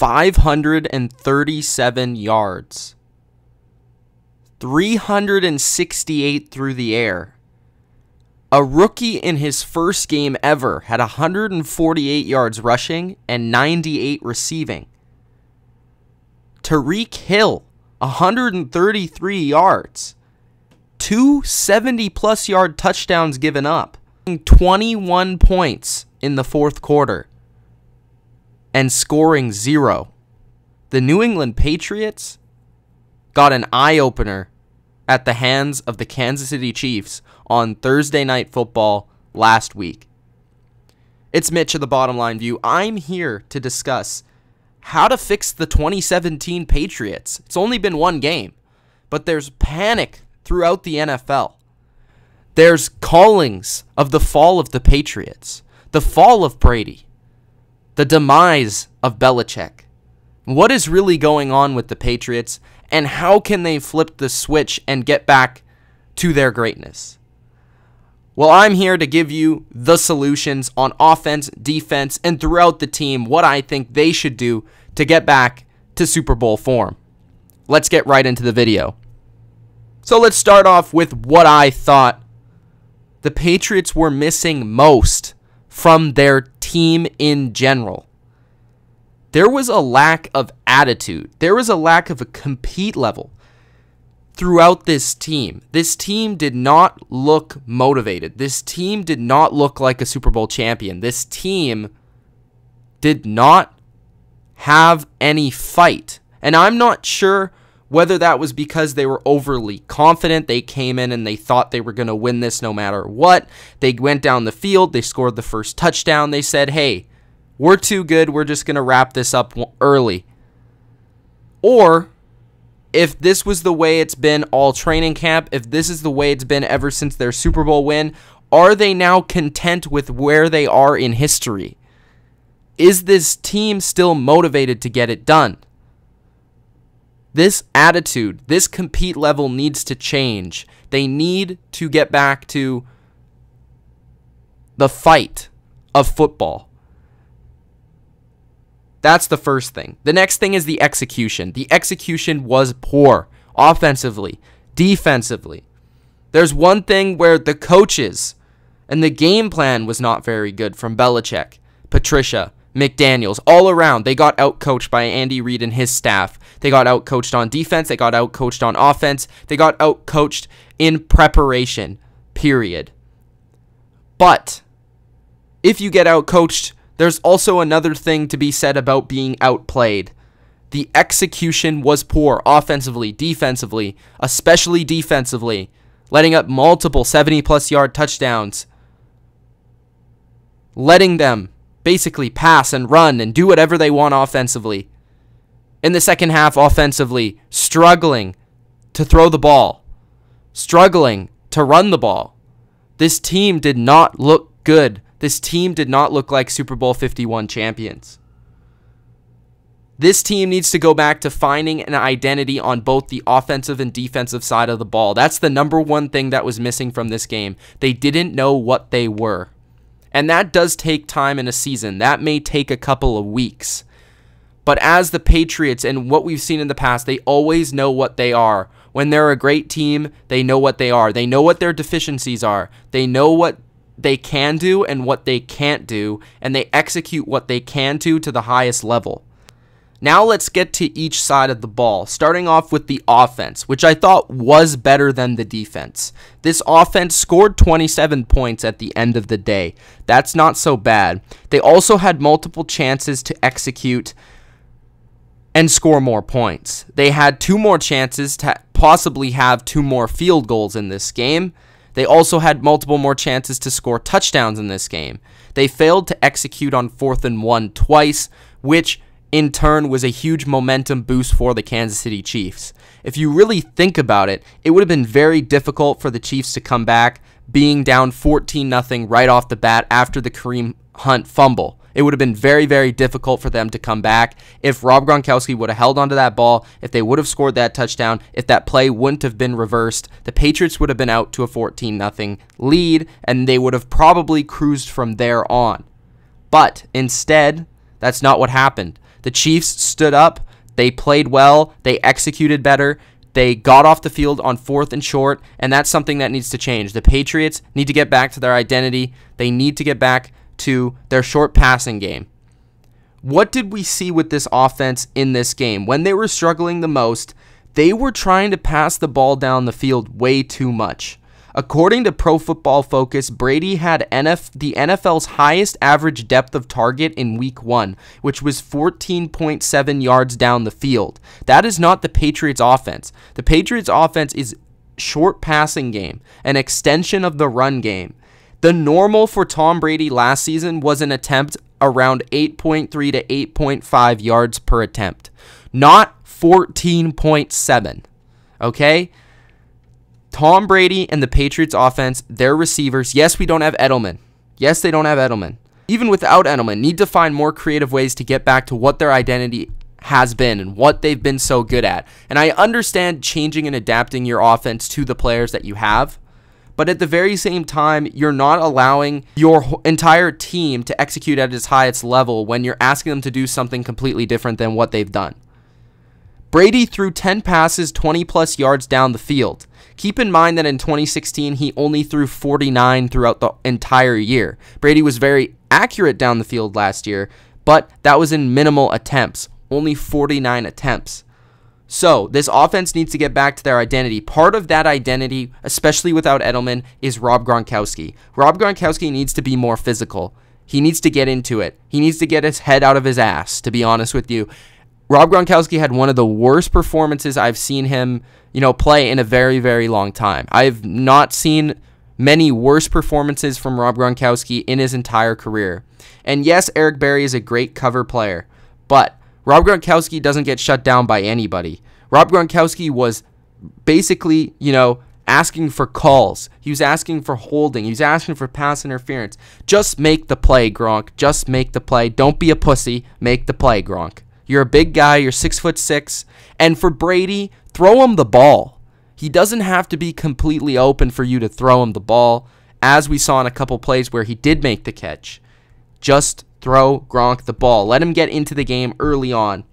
537 yards, 368 through the air. A rookie in his first game ever had 148 yards rushing and 98 receiving. Tyreek Hill, 133 yards, 2 70-plus yard touchdowns given up, 21 points in the fourth quarter, and scoring 0. The New England Patriots got an eye-opener at the hands of the Kansas City Chiefs on Thursday Night Football last week. It's Mitch of the Bottom Line View. I'm here to discuss how to fix the 2017 Patriots. It's only been one game, but there's panic throughout the NFL. There's callings of the fall of the Patriots, the fall of Brady, the demise of Belichick. What is really going on with the Patriots, and how can they flip the switch and get back to their greatness? Well, I'm here to give you the solutions on offense, defense, and throughout the team, what I think they should do to get back to Super Bowl form. Let's get right into the video. So let's start off with what I thought the Patriots were missing most from their team in general. There was a lack of attitude. There was a lack of a compete level throughout this team. This team did not look motivated. This team did not look like a Super Bowl champion. This team did not have any fight. And I'm not sure whether that was because they were overly confident. They came in and they thought they were going to win this no matter what. They went down the field. They scored the first touchdown. They said, hey, we're too good. We're just going to wrap this up early. Or if this was the way it's been all training camp, if this is the way it's been ever since their Super Bowl win, are they now content with where they are in history? Is this team still motivated to get it done? This attitude, this compete level needs to change. They need to get back to the fight of football. That's the first thing. The next thing is the execution. The execution was poor, offensively, defensively. There's one thing where the coaches and the game plan was not very good from Belichick, Patricia, McDaniels, all around. They got outcoached by Andy Reid and his staff. They got outcoached on defense. They got outcoached on offense. They got outcoached in preparation, period. But if you get outcoached, there's also another thing to be said about being outplayed. The execution was poor offensively, defensively, especially defensively, letting up multiple 70-plus yard touchdowns, letting them basically pass and run and do whatever they want offensively. In the second half, offensively, struggling to throw the ball, struggling to run the ball. This team did not look good. This team did not look like Super Bowl 51 champions. This team needs to go back to finding an identity on both the offensive and defensive side of the ball. That's the number one thing that was missing from this game. They didn't know what they were. And that does take time in a season. That may take a couple of weeks. But as the Patriots and what we've seen in the past, they always know what they are. When they're a great team, they know what they are. They know what their deficiencies are. They know what they can do and what they can't do, and they execute what they can do to the highest level. Now let's get to each side of the ball, starting off with the offense, which I thought was better than the defense. This offense scored 27 points at the end of the day. That's not so bad. They also had multiple chances to execute and score more points. They had 2 more chances to possibly have 2 more field goals in this game. They also had multiple more chances to score touchdowns in this game. They failed to execute on 4th and 1 twice, which in turn was a huge momentum boost for the Kansas City Chiefs. If you really think about it, it would have been very difficult for the Chiefs to come back being down 14-0 right off the bat after the Kareem Hunt fumble. It would have been very, very difficult for them to come back if Rob Gronkowski would have held onto that ball, if they would have scored that touchdown, if that play wouldn't have been reversed. The Patriots would have been out to a 14-0 lead, and they would have probably cruised from there on. But instead, that's not what happened. The Chiefs stood up. They played well. They executed better. They got off the field on 4th and short, and that's something that needs to change. The Patriots need to get back to their identity. They need to get back to their short passing game. What did we see with this offense in this game? When they were struggling the most, they were trying to pass the ball down the field way too much. According to Pro Football Focus, Brady had the NFL's highest average depth of target in Week 1, which was 14.7 yards down the field. That is not the Patriots offense. The Patriots offense is short passing game, an extension of the run game. The normal for Tom Brady last season was an attempt around 8.3 to 8.5 yards per attempt, not 14.7. Okay? Tom Brady and the Patriots offense, their receivers, yes, we don't have Edelman. Yes, they don't have Edelman. Even without Edelman, need to find more creative ways to get back to what their identity has been and what they've been so good at. And I understand changing and adapting your offense to the players that you have, but at the very same time, you're not allowing your entire team to execute at its highest level when you're asking them to do something completely different than what they've done. Brady threw 10 passes, 20-plus yards down the field. Keep in mind that in 2016, he only threw 49 throughout the entire year. Brady was very accurate down the field last year, but that was in minimal attempts, only 49 attempts. So this offense needs to get back to their identity. Part of that identity, especially without Edelman, is Rob Gronkowski. Rob Gronkowski needs to be more physical. He needs to get into it. He needs to get his head out of his ass, to be honest with you. Rob Gronkowski had one of the worst performances I've seen him, play in a very, very long time. I've not seen many worse performances from Rob Gronkowski in his entire career. And yes, Eric Berry is a great cover player, but Rob Gronkowski doesn't get shut down by anybody. Rob Gronkowski was basically, asking for calls. He was asking for holding. He was asking for pass interference. Just make the play, Gronk. Just make the play. Don't be a pussy. Make the play, Gronk. You're a big guy. You're 6'6", and for Brady, throw him the ball. He doesn't have to be completely open for you to throw him the ball, as we saw in a couple plays where he did make the catch. Just throw Gronk the ball. Let him get into the game early on.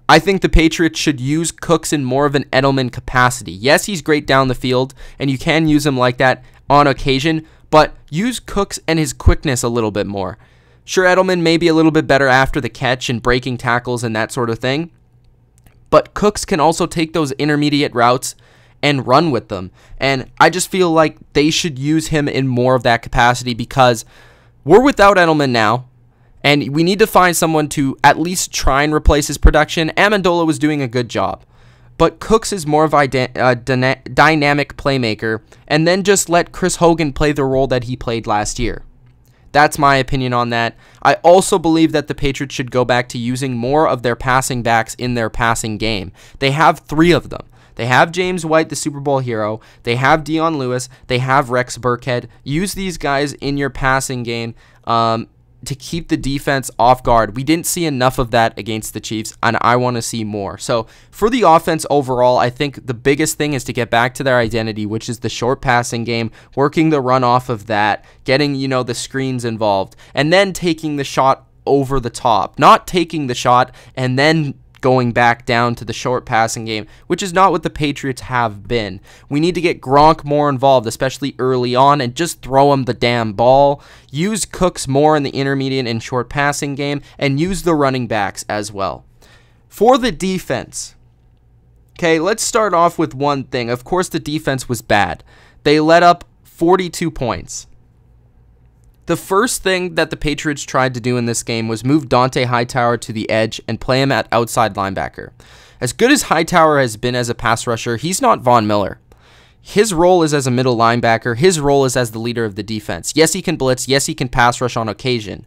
I think the Patriots should use Cooks in more of an Edelman capacity. Yes, he's great down the field, and you can use him like that on occasion, but use Cooks and his quickness a little bit more. Sure, Edelman may be a little bit better after the catch and breaking tackles and that sort of thing, but Cooks can also take those intermediate routes and run with them. And I just feel like they should use him in more of that capacity because we're without Edelman now, and we need to find someone to at least try and replace his production. Amendola was doing a good job, but Cooks is more of a dynamic playmaker, and then just let Chris Hogan play the role that he played last year. That's my opinion on that. I also believe that the Patriots should go back to using more of their passing backs in their passing game. They have 3 of them. They have James White, the Super Bowl hero. They have Dion Lewis. They have Rex Burkhead. Use these guys in your passing game to keep the defense off guard. We didn't see enough of that against the Chiefs, and I want to see more. So for the offense overall, I think the biggest thing is to get back to their identity, which is the short passing game, working the run off of that, getting, the screens involved, and then taking the shot over the top. Not taking the shot and then going back down to the short passing game, which is not what the Patriots have been. We need to get Gronk more involved, especially early on, and just throw him the damn ball. Use Cooks more in the intermediate and short passing game, and use the running backs as well. For the defense, okay, let's start off with one thing. Of course, the defense was bad. They let up 42 points. The first thing that the Patriots tried to do in this game was move Dante Hightower to the edge and play him at outside linebacker. As good as Hightower has been as a pass rusher, he's not Von Miller. His role is as a middle linebacker. His role is as the leader of the defense. Yes, he can blitz. Yes, he can pass rush on occasion.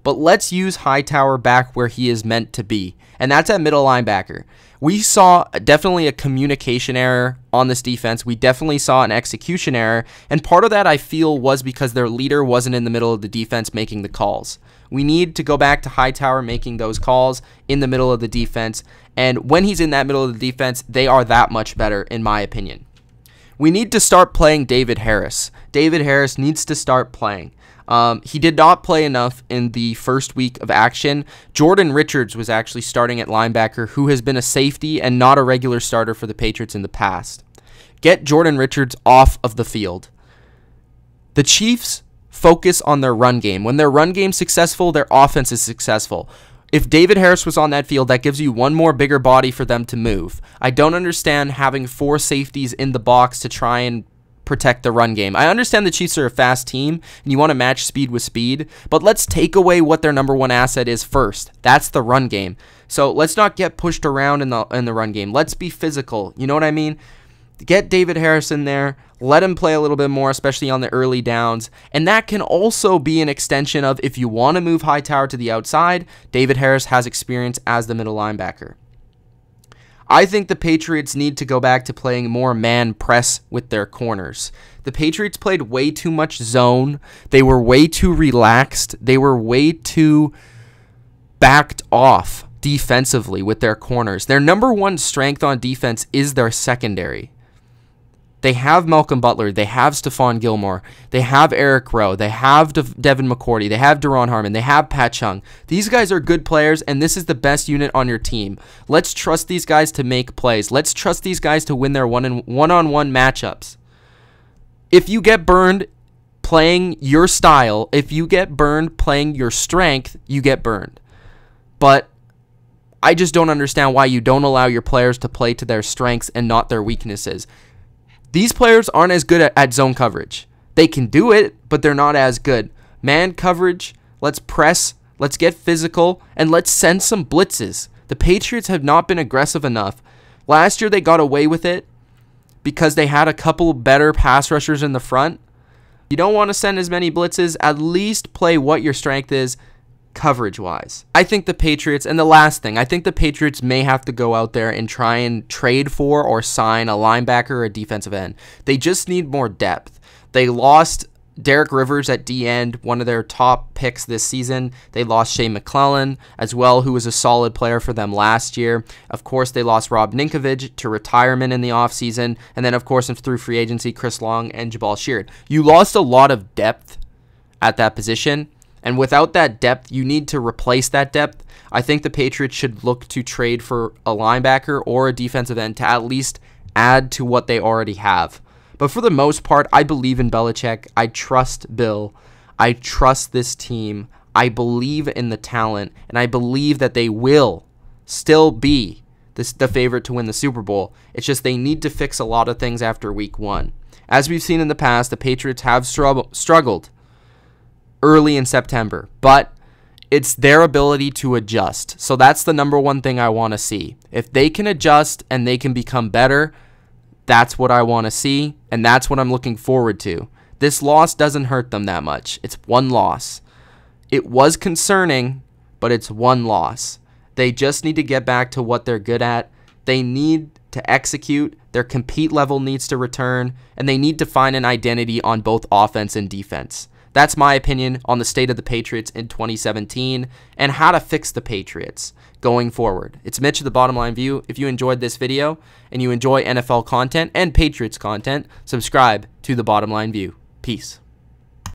But let's use Hightower back where he is meant to be, and that's at middle linebacker. We saw definitely a communication error on this defense. We definitely saw an execution error, and part of that I feel was because their leader wasn't in the middle of the defense making the calls. We need to go back to Hightower making those calls in the middle of the defense, and when he's in that middle of the defense, they are that much better, in my opinion. We need to start playing David Harris. David Harris needs to start playing. He did not play enough in the first week of action. Jordan Richards was actually starting at linebacker, who has been a safety and not a regular starter for the Patriots in the past. Get Jordan Richards off of the field. The Chiefs focus on their run game. When their run game's successful, their offense is successful. If David Harris was on that field, that gives you one more bigger body for them to move. I don't understand having 4 safeties in the box to try and protect the run game. I understand the Chiefs are a fast team and you want to match speed with speed, but let's take away what their number one asset is first. That's the run game. So let's not get pushed around in the run game. Let's be physical. You know what I mean? Get David Harris in there. Let him play a little bit more, especially on the early downs. And that can also be an extension of, if you want to move Hightower to the outside, David Harris has experience as the middle linebacker. I think the Patriots need to go back to playing more man press with their corners. The Patriots played way too much zone. They were way too relaxed. They were way too backed off defensively with their corners. Their number one strength on defense is their secondary. They have Malcolm Butler. They have Stephon Gilmore. They have Eric Rowe. They have Devin McCourty. They have Daron Harmon. They have Pat Chung. These guys are good players, and this is the best unit on your team. Let's trust these guys to make plays. Let's trust these guys to win their one-on-one matchups. If you get burned playing your style, if you get burned playing your strength, you get burned. But I just don't understand why you don't allow your players to play to their strengths and not their weaknesses. These players aren't as good at zone coverage. They can do it, but they're not as good. Man coverage, let's press, let's get physical, and let's send some blitzes. The Patriots have not been aggressive enough. Last year they got away with it because they had a couple better pass rushers in the front. You don't want to send as many blitzes. At least play what your strength is coverage-wise. I think the Patriots, and the last thing, I think the Patriots may have to go out there and try and trade for or sign a linebacker or a defensive end. They just need more depth. They lost Derek Rivers at D-end, one of their top picks this season. They lost Shea McClellan as well, who was a solid player for them last year. Of course, they lost Rob Ninkovich to retirement in the offseason. And then, of course, through free agency, Chris Long and Jabal Sheard. You lost a lot of depth at that position. And without that depth, you need to replace that depth. I think the Patriots should look to trade for a linebacker or a defensive end to at least add to what they already have. But for the most part, I believe in Belichick. I trust Bill. I trust this team. I believe in the talent. And I believe that they will still be the favorite to win the Super Bowl. It's just they need to fix a lot of things after week 1. As we've seen in the past, the Patriots have struggled early in September, but it's their ability to adjust. So that's the number one thing I want to see. If they can adjust and they can become better, that's what I want to see, and that's what I'm looking forward to. This loss doesn't hurt them that much. It's one loss. It was concerning, but it's one loss. They just need to get back to what they're good at. They need to execute. Their compete level needs to return, and they need to find an identity on both offense and defense. That's my opinion on the state of the Patriots in 2017 and how to fix the Patriots going forward. It's Mitch of the Bottom Line View. If you enjoyed this video and you enjoy NFL content and Patriots content, subscribe to the Bottom Line View. Peace.